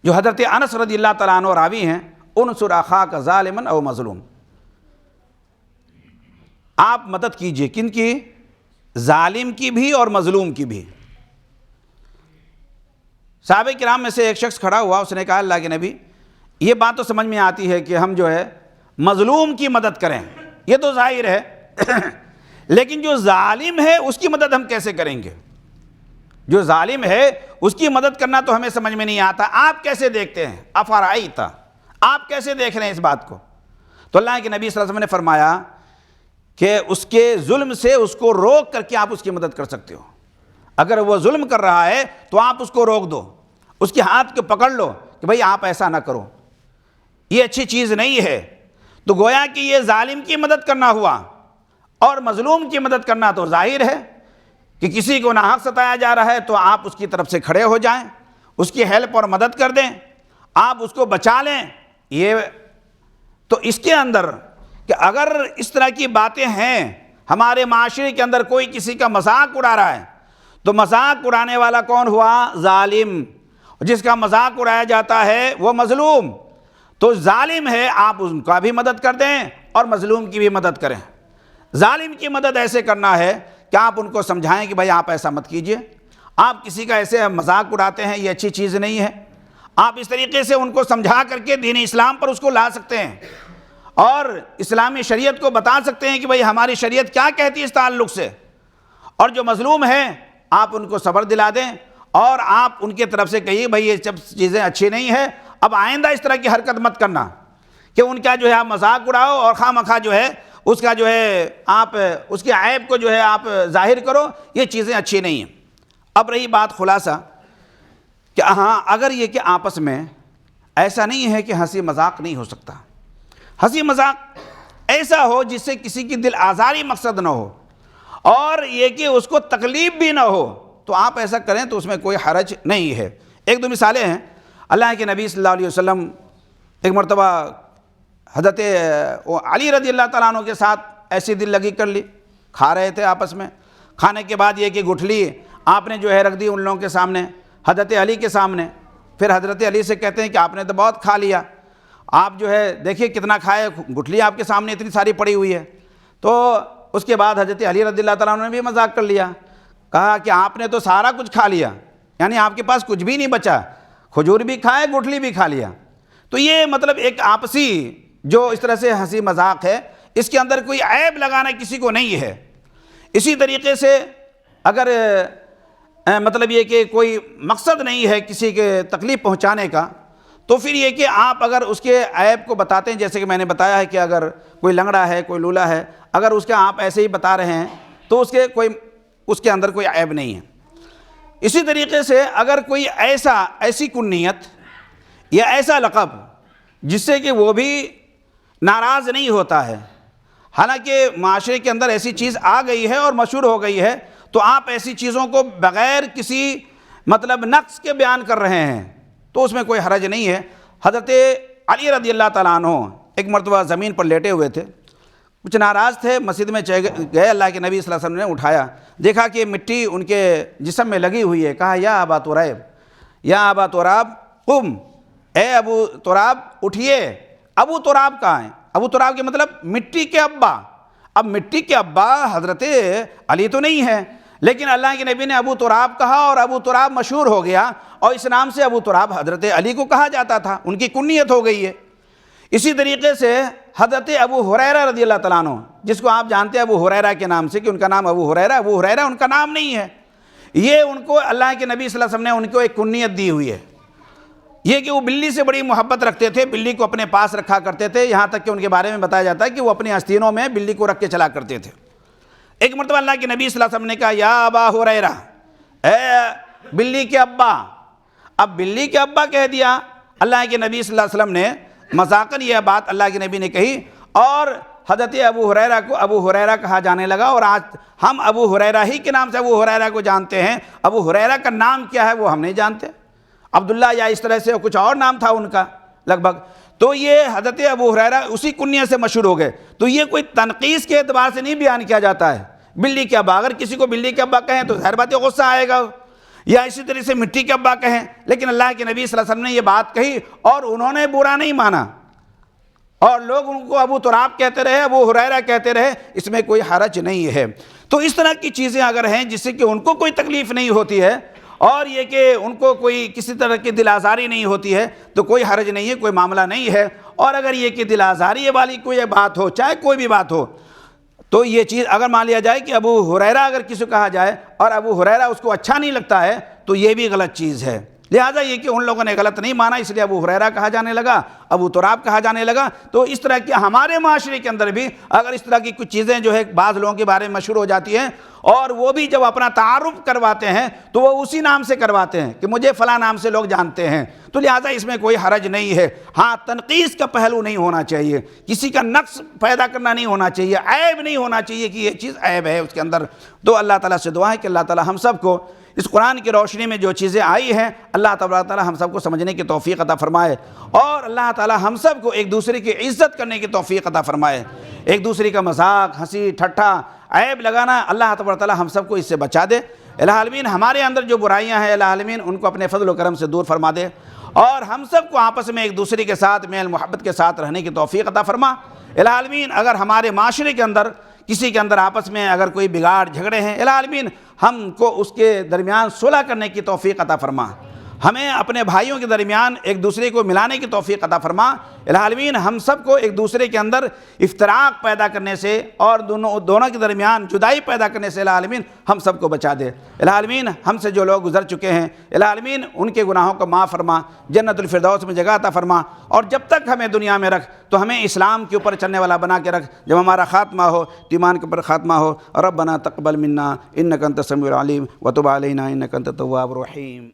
Speaker 1: جو حضرت انس رضی اللہ تعالیٰ عنہ راوی ہیں، انصر اخاک ظالما او مظلوم، آپ مدد کیجئے، کن کی؟ ظالم کی بھی اور مظلوم کی بھی۔ صحابہ کرام میں سے ایک شخص کھڑا ہوا، اس نے کہا اللہ کے نبی، یہ بات تو سمجھ میں آتی ہے کہ ہم جو ہے مظلوم کی مدد کریں، یہ تو ظاہر ہے، لیکن جو ظالم ہے اس کی مدد ہم کیسے کریں گے؟ جو ظالم ہے اس کی مدد کرنا تو ہمیں سمجھ میں نہیں آتا، آپ کیسے دیکھتے ہیں؟ افرائیت، آپ کیسے دیکھ رہے ہیں اس بات کو؟ تو اللہ کے نبی صلی اللہ علیہ وسلم نے فرمایا کہ اس کے ظلم سے اس کو روک کر کے آپ اس کی مدد کر سکتے ہو۔ اگر وہ ظلم کر رہا ہے تو آپ اس کو روک دو، اس کے ہاتھ کو پکڑ لو کہ بھئی آپ ایسا نہ کرو، یہ اچھی چیز نہیں ہے۔ تو گویا کہ یہ ظالم کی مدد کرنا ہوا، اور مظلوم کی مدد کرنا تو ظاہر ہے کہ کسی کو ناحق ستایا جا رہا ہے تو آپ اس کی طرف سے کھڑے ہو جائیں، اس کی ہیلپ اور مدد کر دیں، آپ اس کو بچا لیں۔ یہ تو اس کے اندر کہ اگر اس طرح کی باتیں ہیں ہمارے معاشرے کے اندر، کوئی کسی کا مذاق اڑا رہا ہے تو مذاق اڑانے والا کون ہوا؟ ظالم۔ جس کا مذاق اڑایا جاتا ہے وہ مظلوم، تو ظالم ہے آپ ان کا بھی مدد کر دیں اور مظلوم کی بھی مدد کریں۔ ظالم کی مدد ایسے کرنا ہے کہ آپ ان کو سمجھائیں کہ بھائی آپ ایسا مت کیجئے، آپ کسی کا ایسے مذاق اڑاتے ہیں، یہ اچھی چیز نہیں ہے۔ آپ اس طریقے سے ان کو سمجھا کر کے دین اسلام پر اس کو لا سکتے ہیں اور اسلامی شریعت کو بتا سکتے ہیں کہ بھئی ہماری شریعت کیا کہتی ہے اس تعلق سے۔ اور جو مظلوم ہیں آپ ان کو صبر دلا دیں اور آپ ان کے طرف سے کہیے بھئی یہ سب چیزیں اچھی نہیں ہیں، اب آئندہ اس طرح کی حرکت مت کرنا کہ ان کا جو ہے آپ مذاق اڑاؤ اور خواہ مخواہ جو ہے اس کا جو ہے آپ اس کے عیب کو جو ہے آپ ظاہر کرو، یہ چیزیں اچھی نہیں ہیں۔ اب رہی بات خلاصہ کہ ہاں اگر یہ کہ آپس میں ایسا نہیں ہے کہ ہنسی مذاق نہیں ہو سکتا، ہنسی مذاق ایسا ہو جس سے کسی کی دل آزاری مقصد نہ ہو اور یہ کہ اس کو تکلیف بھی نہ ہو، تو آپ ایسا کریں تو اس میں کوئی حرج نہیں ہے۔ ایک دو مثالیں ہیں۔ اللہ کے نبی صلی اللہ علیہ وسلم ایک مرتبہ حضرت علی رضی اللہ تعالیٰ عنہ کے ساتھ ایسی دل لگی کر لی، کھا رہے تھے آپس میں، کھانے کے بعد یہ کہ گٹھلی آپ نے جو ہے رکھ دی ان لوگوں کے سامنے، حضرت علی کے سامنے۔ پھر حضرت علی سے کہتے ہیں کہ آپ نے تو بہت کھا لیا، آپ جو ہے دیکھیے کتنا کھائے، گٹھلی آپ کے سامنے اتنی ساری پڑی ہوئی ہے۔ تو اس کے بعد حضرت علی رضی اللہ تعالیٰ عنہ نے بھی مذاق کر لیا، کہا کہ آپ نے تو سارا کچھ کھا لیا، یعنی آپ کے پاس کچھ بھی نہیں بچا، کھجور بھی کھائے گٹھلی بھی کھا لیا۔ تو یہ مطلب ایک آپسی جو اس طرح سے ہنسی مذاق ہے، اس کے اندر کوئی عیب لگانا کسی کو نہیں ہے۔ اسی طریقے سے اگر مطلب یہ کہ کوئی مقصد نہیں ہے کسی کے تکلیف پہنچانے کا، تو پھر یہ کہ آپ اگر اس کے عیب کو بتاتے ہیں، جیسے کہ میں نے بتایا ہے کہ اگر کوئی لنگڑا ہے کوئی لولا ہے، اگر اس کا آپ ایسے ہی بتا رہے ہیں تو اس کے اندر کوئی عیب نہیں ہے۔ اسی طریقے سے اگر کوئی ایسی کنیت یا ایسا لقب جس سے کہ وہ بھی ناراض نہیں ہوتا ہے، حالانکہ معاشرے کے اندر ایسی چیز آ گئی ہے اور مشہور ہو گئی ہے، تو آپ ایسی چیزوں کو بغیر کسی مطلب نقص کے بیان کر رہے ہیں تو اس میں کوئی حرج نہیں ہے۔ حضرت علی رضی اللہ تعالیٰ عنہ ایک مرتبہ زمین پر لیٹے ہوئے تھے، کچھ ناراض تھے، مسجد میں گئے، اللہ کے نبی صلی اللہ علیہ وسلم نے اٹھایا، دیکھا کہ مٹی ان کے جسم میں لگی ہوئی ہے، کہا یا ابا تراب، یا ابا تراب قم، اے ابو تراب اٹھیے۔ ابو تراب کہاں ہیں؟ ابو تراب کے مطلب مٹی کے ابا۔ اب مٹی کے ابا حضرت علی تو نہیں ہے، لیکن اللہ کے نبی نے ابو تراب کہا اور ابو تراب مشہور ہو گیا اور اس نام سے ابو تراب حضرت علی کو کہا جاتا تھا، ان کی کنیت ہو گئی ہے۔ اسی طریقے سے حضرت ابو ہریرہ رضی اللہ تعالیٰ عنہ، جس کو آپ جانتے ہیں ابو ہریرہ کے نام سے کہ ان کا نام ابو ہریرہ ان کا نام نہیں ہے، یہ ان کو اللہ کے نبی صلی اللہ علیہ وسلم نے ان کو ایک کنیت دی ہوئی ہے، یہ کہ وہ بلی سے بڑی محبت رکھتے تھے، بلی کو اپنے پاس رکھا کرتے تھے، یہاں تک کہ ان کے بارے میں بتایا جاتا ہے کہ وہ اپنی آستینوں میں بلی کو رکھ کے چلا کرتے تھے۔ ایک مرتبہ اللہ کے نبی صلی اللہ علیہ وسلم نے کہا یا ابا ہریرہ، اے بلی کے ابا۔ اب بلی کے ابا کہہ دیا، اللہ کے نبی صلی اللہ علیہ وسلم نے مذاقاً یہ بات اللہ کے نبی نے کہی اور حضرت ابو ہریرہ کو ابو ہریرہ کہا جانے لگا، اور آج ہم ابو ہریرہ ہی کے نام سے ابو ہریرہ کو جانتے ہیں، ابو ہریرہ کا نام کیا ہے وہ ہم نہیں جانتے، عبداللہ یا اس طرح سے کچھ اور نام تھا ان کا لگ بھگ۔ تو یہ حضرت ابو ہریرہ اسی کنیت سے مشہور ہو گئے۔ تو یہ کوئی تنقیص کے اعتبار سے نہیں بیان کیا جاتا ہے۔ بلی کے ابا، اگر کسی کو بلی کے ابا کہیں تو ظاہر بات ہے غصہ آئے گا، یا اسی طرح سے مٹی کے ابا کہیں، لیکن اللہ کے نبی صلی اللہ علیہ وسلم نے یہ بات کہی اور انہوں نے برا نہیں مانا، اور لوگ ان کو ابو تراب کہتے رہے، ابو ہریرہ کہتے رہے، اس میں کوئی حرج نہیں ہے۔ تو اس طرح کی چیزیں اگر ہیں جس سے کہ ان کو کوئی تکلیف نہیں ہوتی ہے اور یہ کہ ان کو کوئی کسی طرح کی دل آزاری نہیں ہوتی ہے تو کوئی حرج نہیں ہے، کوئی معاملہ نہیں ہے۔ اور اگر یہ کہ دل آزاری والی کوئی بات ہو، چاہے کوئی بھی بات ہو، تو یہ چیز اگر مان لیا جائے کہ ابو ہریرہ اگر کسی کو کہا جائے اور ابو ہریرہ اس کو اچھا نہیں لگتا ہے تو یہ بھی غلط چیز ہے۔ لہٰذا یہ کہ ان لوگوں نے غلط نہیں مانا، اس لیے ابو ہریرہ کہا جانے لگا، ابو تراب کہا جانے لگا۔ تو اس طرح کی ہمارے معاشرے کے اندر بھی اگر اس طرح کی کچھ چیزیں جو ہے بعض لوگوں کے بارے میں مشہور ہو جاتی ہیں، اور وہ بھی جب اپنا تعارف کرواتے ہیں تو وہ اسی نام سے کرواتے ہیں کہ مجھے فلاں نام سے لوگ جانتے ہیں، تو لہٰذا اس میں کوئی حرج نہیں ہے۔ ہاں، تنقیص کا پہلو نہیں ہونا چاہیے، کسی کا نقص پیدا کرنا نہیں ہونا چاہیے، عیب نہیں ہونا چاہیے کہ یہ چیز عیب ہے اس کے اندر۔ تو اللہ تعالیٰ سے دعا ہے کہ اللہ تعالیٰ ہم سب کو اس قرآن کی روشنی میں جو چیزیں آئی ہیں، اللہ تبارک تعالیٰ ہم سب کو سمجھنے کی توفیق عطا فرمائے، اور اللہ تعالیٰ ہم سب کو ایک دوسرے کی عزت کرنے کی توفیق عطا فرمائے۔ ایک دوسرے کا مذاق، ہنسی ٹھٹھا، عیب لگانا، اللہ تبارک تعالیٰ ہم سب کو اس سے بچا دے۔ الہ العالمین ہمارے اندر جو برائیاں ہیں الہ العالمین ان کو اپنے فضل و کرم سے دور فرما دے، اور ہم سب کو آپس میں ایک دوسرے کے ساتھ میل محبت کے ساتھ رہنے کی توفیق عطا فرما۔ الہ العالمین اگر ہمارے معاشرے کے اندر کسی کے اندر آپس میں اگر کوئی بگاڑ جھگڑے ہیں، الہ العالمین ہم کو اس کے درمیان صلح کرنے کی توفیق عطا فرما، ہمیں اپنے بھائیوں کے درمیان ایک دوسرے کو ملانے کی توفیق عطا فرما۔ الہ العالمین ہم سب کو ایک دوسرے کے اندر افتراق پیدا کرنے سے اور دونوں کے درمیان جدائی پیدا کرنے سے الہ العالمین ہم سب کو بچا دے۔ الہ العالمین ہم سے جو لوگ گزر چکے ہیں، الہ العالمین ان کے گناہوں کو معاف فرما، جنت الفردوس میں جگہ عطا فرما، اور جب تک ہمیں دنیا میں رکھ تو ہمیں اسلام کے اوپر چلنے والا بنا کے رکھ، جب ہمارا خاتمہ ہو ایمان کے اوپر خاتمہ ہو۔ ربنا تقبل منا انک انت السمیع العلیم وتب علینا انک انت التواب الرحیم۔